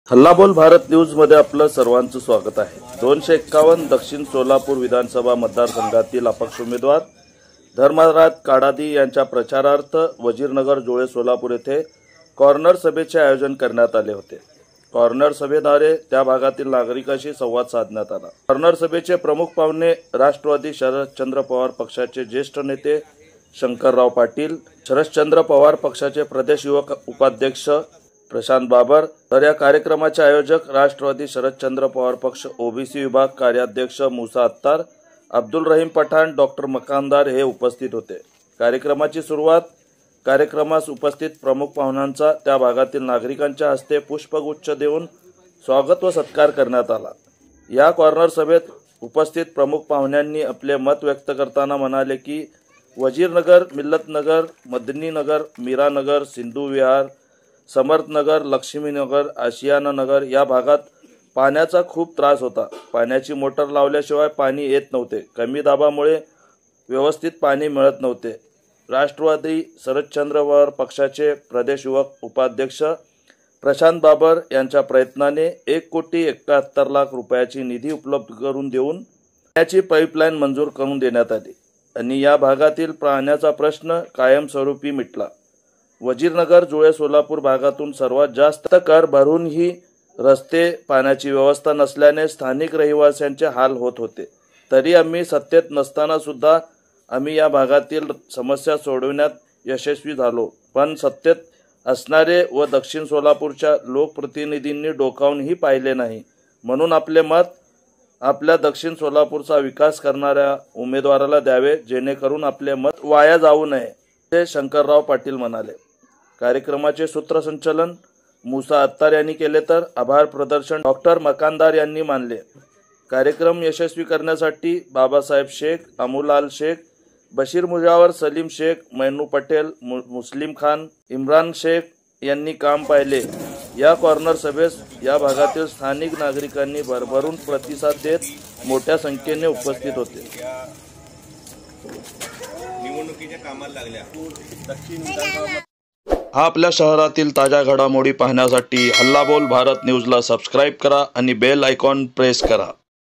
हल्लाबोल भारत न्यूज मध्ये आपलं सर्वांचं स्वागत आहे। 251 दक्षिण सोलापूर विधानसभा मतदारसंघातील अपक्ष उमेदवार धर्मराज काडादी यांच्या प्रचारार्थ वजीरनगर जोळे सोलापूर येथे कॉर्नर सभेचे आयोजन करण्यात आले होते। कॉर्नर सभेद्वारे त्या भागातील नागरिकांशी संवाद साधण्यात आला। कॉर्नर सभेचे प्रमुख पाहुणे राष्ट्रवादी शरदचंद्र पवार पक्षाचे ज्येष्ठ नेते शंकरराव पाटील, शरदचंद्र पवार पक्षाचे प्रदेश युवक उपाध्यक्ष प्रशांत बाबर, तर या कार्यक्रमाचे आयोजक राष्ट्रवादी शरदचंद्र पवार पक्ष ओबीसी विभाग कार्याध्यक्ष मुसा अत्तार, अब्दुल रहीम पठाण, डॉक्टर मकानदार हे उपस्थित होते। कार्यक्रमाची सुरुवात कार्यक्रमास उपस्थित प्रमुख पाहुण्यांचा त्या भागातील नागरिकांच्या हस्ते पुष्पगुच्छ देऊन स्वागत व सत्कार करण्यात आला। या कॉर्नर सभेत उपस्थित प्रमुख पाहुण्यांनी आपले मत व्यक्त करताना म्हणाले की वजीरनगर, मिल्लतनगर, मदनीनगर, मीरानगर, सिंधू विहार, समर्थनगर, लक्ष्मीनगर, आशियानानगर या भागात पाण्याचा खूप त्रास होता। पाण्याची मोटर लावल्याशिवाय पाणी येत नव्हते। कमी दाबामुळे व्यवस्थित पाणी मिळत नव्हते। राष्ट्रवादी शरदचंद्र पवार पक्षाचे प्रदेश युवक उपाध्यक्ष प्रशांत बाबर यांच्या प्रयत्नाने 1,71,00,000 रुपयाची निधी उपलब्ध करून देऊन पाण्याची पाईपलाईन मंजूर करून देण्यात आली आणि या भागातील पाण्याचा प्रश्न कायमस्वरूपी मिटला। वजीरनगर जोळे सोलापूर भागातून सर्वात जास्त कर भरूनही रस्ते, पाण्याची व्यवस्था नसल्याने स्थानिक रहिवाशांचे हाल होत होते। तरी आम्ही सत्तेत नसताना सुद्धा आम्ही या भागातील समस्या सोडवण्यात यशस्वी झालो। पण सत्तेत असणारे व दक्षिण सोलापूरच्या लोकप्रतिनिधींनी डोकावूनही पाहिले नाही। म्हणून आपले मत आपल्या दक्षिण सोलापूरचा विकास करणाऱ्या उमेदवाराला द्यावे, जेणेकरून आपले मत वाया जाऊ नये, ते शंकरराव पाटील म्हणाले। कार्यक्रमाचे सूत्रसंचालन मुसा अत्तार यांनी केले, तर आभार प्रदर्शन डॉक्टर मकानदार यांनी मानले। कार्यक्रम यशस्वी करण्यासाठी बाबासाहेब शेख, अमुलाल शेख, बशीर मुजावर, सलीम शेख, मैनू पटेल, मुस्लिम खान, इम्रान शेख यांनी काम पाहिले। या कॉर्नर सभेस या भागातील स्थानिक नागरिकांनी भरभरून प्रतिसाद देत मोठ्या संख्येने उपस्थित होते। निवडणुकीच्या कामाला लागल्या। आपल्या शहरातील ताज्या घडामोडी पाहण्यासाठी हल्लाबोल भारत न्यूजला सबस्क्राइब करा आणि बेल आयकॉन प्रेस करा।